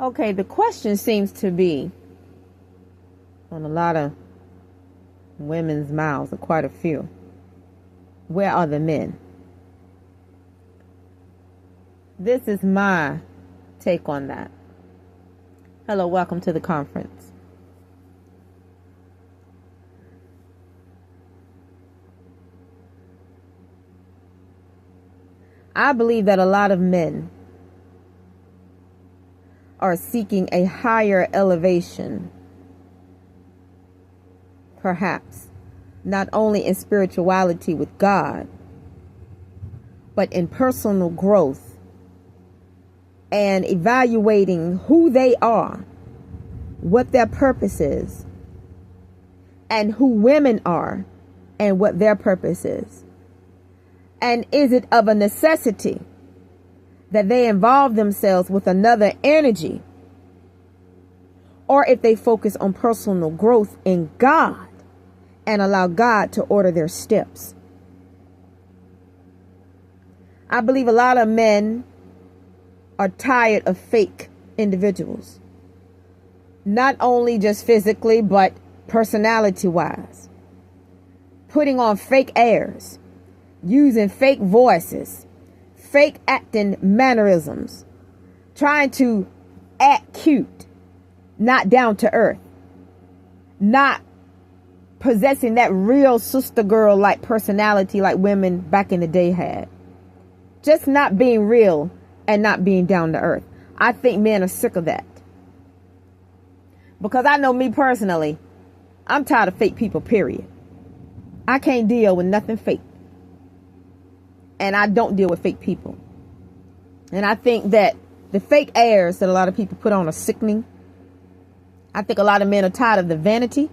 Okay, the question seems to be on a lot of women's mouths, or quite a few. Where are the men? This is my take on that. Hello, welcome to the conference. I believe that a lot of men are seeking a higher elevation, perhaps, not only in spirituality with God, but in personal growth and evaluating who they are, what their purpose is, and who women are and what their purpose is. And is it of a necessity that they involve themselves with another energy, or if they focus on personal growth in God and allow God to order their steps? I believe a lot of men are tired of fake individuals, not only just physically, but personality-wise, putting on fake airs, using fake voices, fake acting mannerisms, trying to act cute, not down to earth, not possessing that real sister girl like personality like women back in the day had. Just not being real and not being down to earth. I think men are sick of that. Because I know me personally, I'm tired of fake people, period. I can't deal with nothing fake. And I don't deal with fake people. And I think that the fake airs that a lot of people put on are sickening. I think a lot of men are tired of the vanity.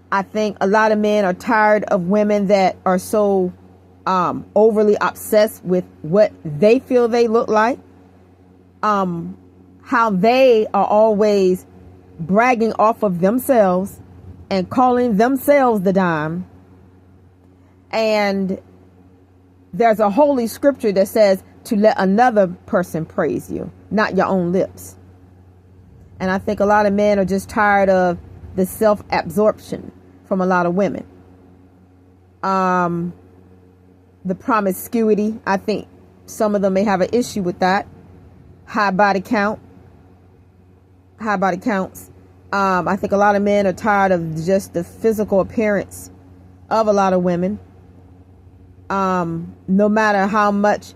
I think a lot of men are tired of women that are so overly obsessed with what they feel they look like. How they are always bragging off of themselves and calling themselves the dime. And there's a holy scripture that says to let another person praise you, not your own lips. And I think a lot of men are just tired of the self-absorption from a lot of women. The promiscuity, I think some of them may have an issue with that. High body counts. I think a lot of men are tired of just the physical appearance of a lot of women. No matter how much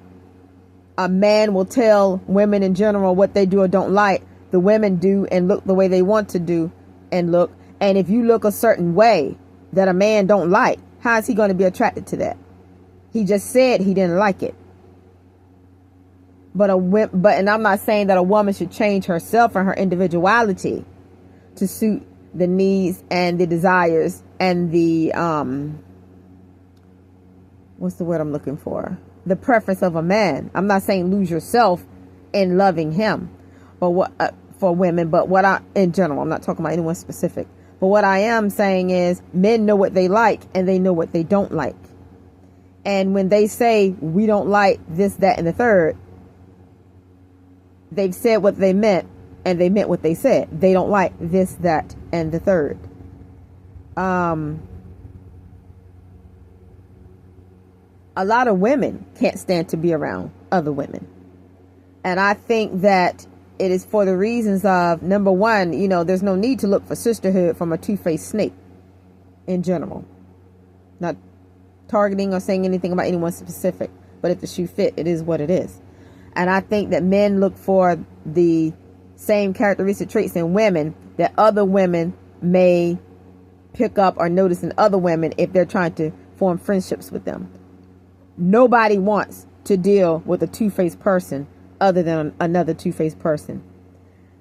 a man will tell women in general what they do or don't like, the women do and look the way they want to do and look. And if you look a certain way that a man don't like, how is he going to be attracted to that? He just said he didn't like it. And I'm not saying that a woman should change herself and her individuality to suit the needs and the desires and the what's the word I'm looking for? The preference of a man. I'm not saying lose yourself in loving him, but for women, but in general, I'm not talking about anyone specific. But what I am saying is men know what they like and they know what they don't like. And when they say we don't like this, that, and the third, they've said what they meant and they meant what they said. They don't like this, that, and the third. A lot of women can't stand to be around other women. And I think that it is for the reasons of, number one, there's no need to look for sisterhood from a two-faced snake in general. Not targeting or saying anything about anyone specific, but if the shoe fit, it is what it is. And I think that men look for the same characteristic traits in women that other women may pick up or notice in other women if they're trying to form friendships with them. Nobody wants to deal with a two-faced person other than another two-faced person.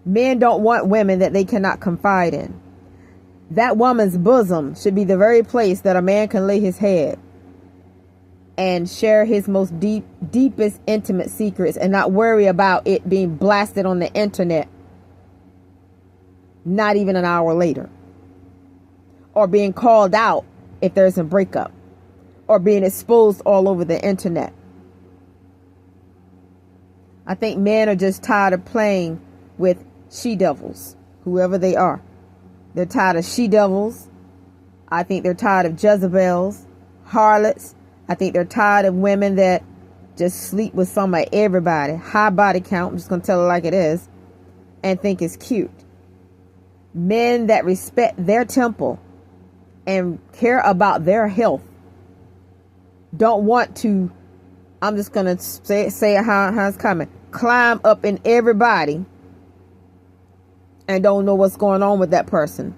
Men don't want women that they cannot confide in. That woman's bosom should be the very place that a man can lay his head and share his most deepest intimate secrets and not worry about it being blasted on the internet not even an hour later, or being called out if there's a breakup, or being exposed all over the internet. I think men are just tired of playing with she-devils, whoever they are. They're tired of she-devils. I think they're tired of Jezebels, harlots. I think they're tired of women that just sleep with some of everybody. High body count, I'm just going to tell it like it is, and think it's cute. Men that respect their temple and care about their health don't want to, I'm just going to say how it's coming, climb up in everybody and don't know what's going on with that person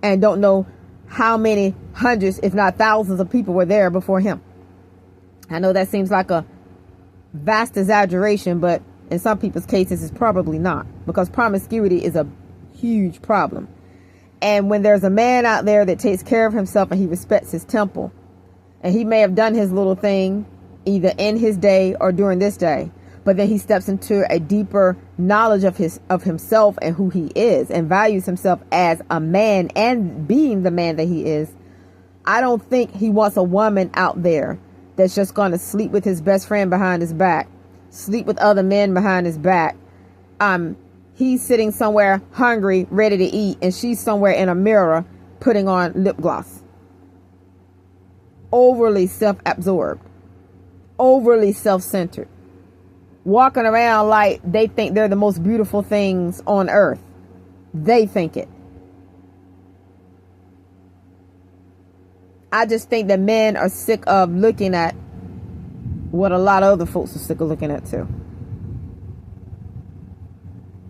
and don't know how many hundreds, if not thousands of people were there before him. I know that seems like a vast exaggeration, but in some people's cases it's probably not, because promiscuity is a huge problem. And when there's a man out there that takes care of himself and he respects his temple, and he may have done his little thing either in his day or during this day, but then he steps into a deeper knowledge of himself and who he is, and values himself as a man and being the man that he is, I don't think he wants a woman out there that's just going to sleep with his best friend behind his back, sleep with other men behind his back. He's sitting somewhere hungry, ready to eat, and she's somewhere in a mirror putting on lip gloss. Overly self-absorbed, overly self-centered, walking around like they think they're the most beautiful things on earth. They think it. I just think that men are sick of looking at what a lot of other folks are sick of looking at too.